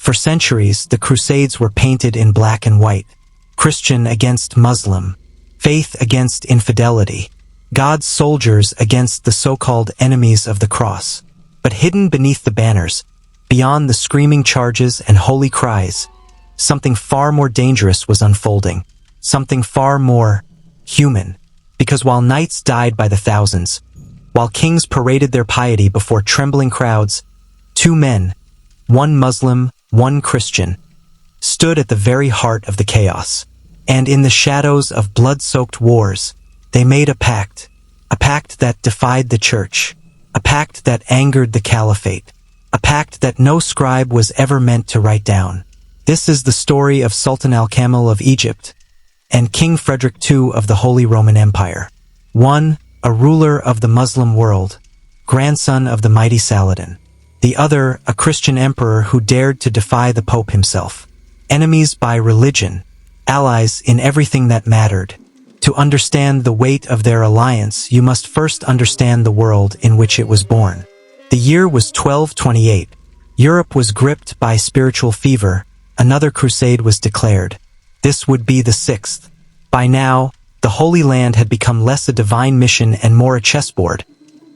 For centuries, the Crusades were painted in black and white. Christian against Muslim, faith against infidelity, God's soldiers against the so-called enemies of the cross. But hidden beneath the banners, beyond the screaming charges and holy cries, something far more dangerous was unfolding, something far more human. Because while knights died by the thousands, while kings paraded their piety before trembling crowds, two men, one Muslim, one Christian, stood at the very heart of the chaos. And in the shadows of blood-soaked wars, they made a pact that defied the church, a pact that angered the Caliphate, a pact that no scribe was ever meant to write down. This is the story of Sultan al-Kamil of Egypt and King Frederick II of the Holy Roman Empire. One, a ruler of the Muslim world, grandson of the mighty Saladin. The other, a Christian emperor who dared to defy the Pope himself. Enemies by religion, allies in everything that mattered. To understand the weight of their alliance, you must first understand the world in which it was born. The year was 1228. Europe was gripped by spiritual fever. Another crusade was declared. This would be the sixth. By now, the Holy Land had become less a divine mission and more a chessboard,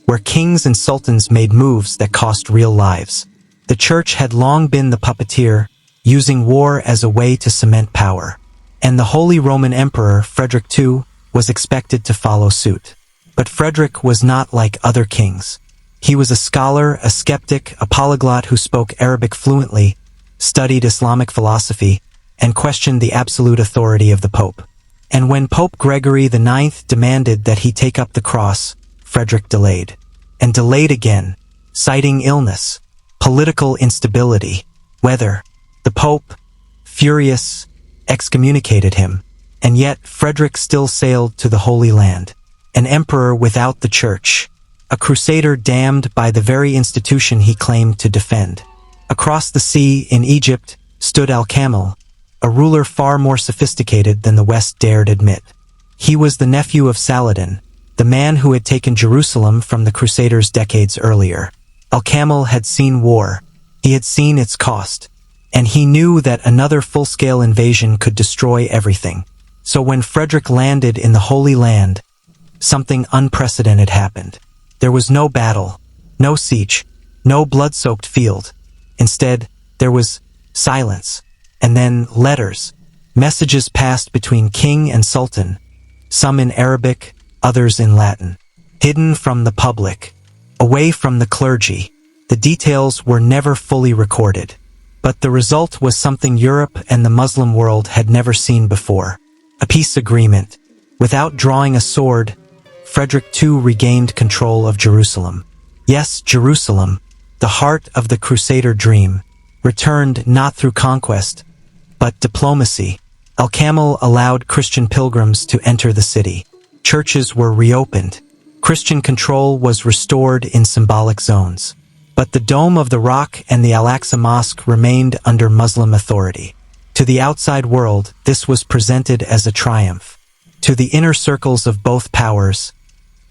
where kings and sultans made moves that cost real lives. The church had long been the puppeteer, using war as a way to cement power. And the Holy Roman Emperor, Frederick II, was expected to follow suit. But Frederick was not like other kings. He was a scholar, a skeptic, a polyglot who spoke Arabic fluently, studied Islamic philosophy, and questioned the absolute authority of the Pope. And when Pope Gregory IX demanded that he take up the cross, Frederick delayed. And delayed again, citing illness, political instability, weather. The Pope, furious, excommunicated him, and yet Frederick still sailed to the Holy Land, an emperor without the church, a crusader damned by the very institution he claimed to defend. Across the sea, in Egypt, stood al-Kamil, a ruler far more sophisticated than the West dared admit. He was the nephew of Saladin, the man who had taken Jerusalem from the Crusaders decades earlier. Al-Kamil had seen war, he had seen its cost, and he knew that another full-scale invasion could destroy everything. So when Frederick landed in the Holy Land, something unprecedented happened. There was no battle, no siege, no blood-soaked field. Instead, there was silence, and then letters. Messages passed between king and sultan, some in Arabic, others in Latin. Hidden from the public, away from the clergy, the details were never fully recorded. But the result was something Europe and the Muslim world had never seen before. A peace agreement. Without drawing a sword, Frederick II regained control of Jerusalem. Yes, Jerusalem, the heart of the Crusader dream, returned not through conquest, but diplomacy. Al-Kamil allowed Christian pilgrims to enter the city. Churches were reopened. Christian control was restored in symbolic zones. But the Dome of the Rock and the Al-Aqsa Mosque remained under Muslim authority. To the outside world, this was presented as a triumph. To the inner circles of both powers,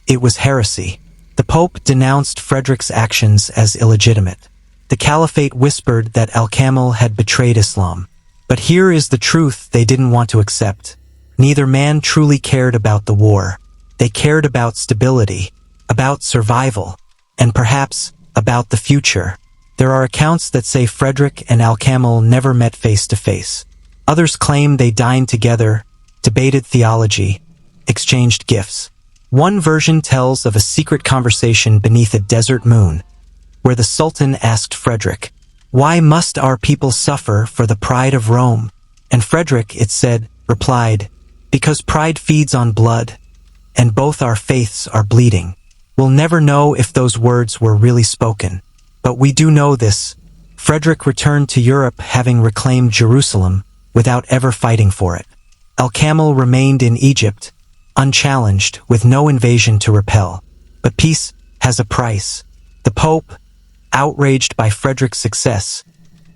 it was heresy. The Pope denounced Frederick's actions as illegitimate. The Caliphate whispered that al-Kamil had betrayed Islam. But here is the truth they didn't want to accept. Neither man truly cared about the war. They cared about stability, about survival, and perhaps about the future. There are accounts that say Frederick and al-Kamil never met face to face. Others claim they dined together, debated theology, exchanged gifts. One version tells of a secret conversation beneath a desert moon, where the Sultan asked Frederick, "Why must our people suffer for the pride of Rome?" And Frederick, it said, replied, "Because pride feeds on blood, and both our faiths are bleeding." We'll never know if those words were really spoken. But we do know this. Frederick returned to Europe having reclaimed Jerusalem without ever fighting for it. Al-Kamil remained in Egypt, unchallenged, with no invasion to repel. But peace has a price. The Pope, outraged by Frederick's success,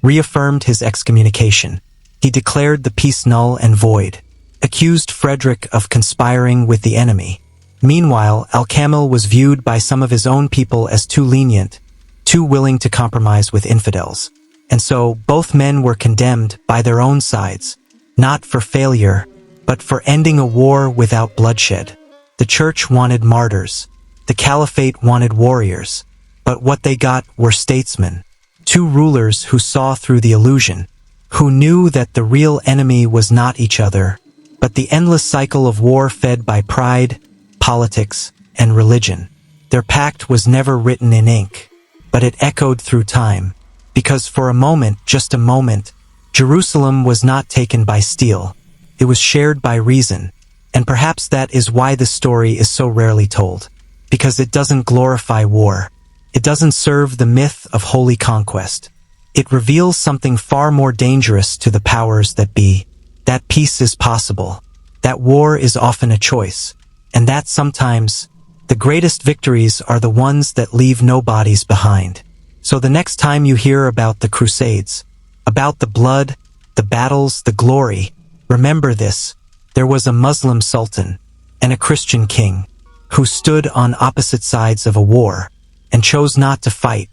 reaffirmed his excommunication. He declared the peace null and void, accused Frederick of conspiring with the enemy. Meanwhile, al-Kamil was viewed by some of his own people as too lenient, too willing to compromise with infidels. And so both men were condemned by their own sides, not for failure, but for ending a war without bloodshed. The church wanted martyrs. The caliphate wanted warriors. But what they got were statesmen. Two rulers who saw through the illusion, who knew that the real enemy was not each other, but the endless cycle of war fed by pride, politics, and religion. Their pact was never written in ink, but it echoed through time, because for a moment, just a moment, Jerusalem was not taken by steel. It was shared by reason, and perhaps that is why the story is so rarely told, because it doesn't glorify war. It doesn't serve the myth of holy conquest. It reveals something far more dangerous to the powers that be, that peace is possible, that war is often a choice, and that sometimes the greatest victories are the ones that leave no bodies behind. So the next time you hear about the Crusades, about the blood, the battles, the glory, remember this: there was a Muslim Sultan and a Christian king who stood on opposite sides of a war and chose not to fight,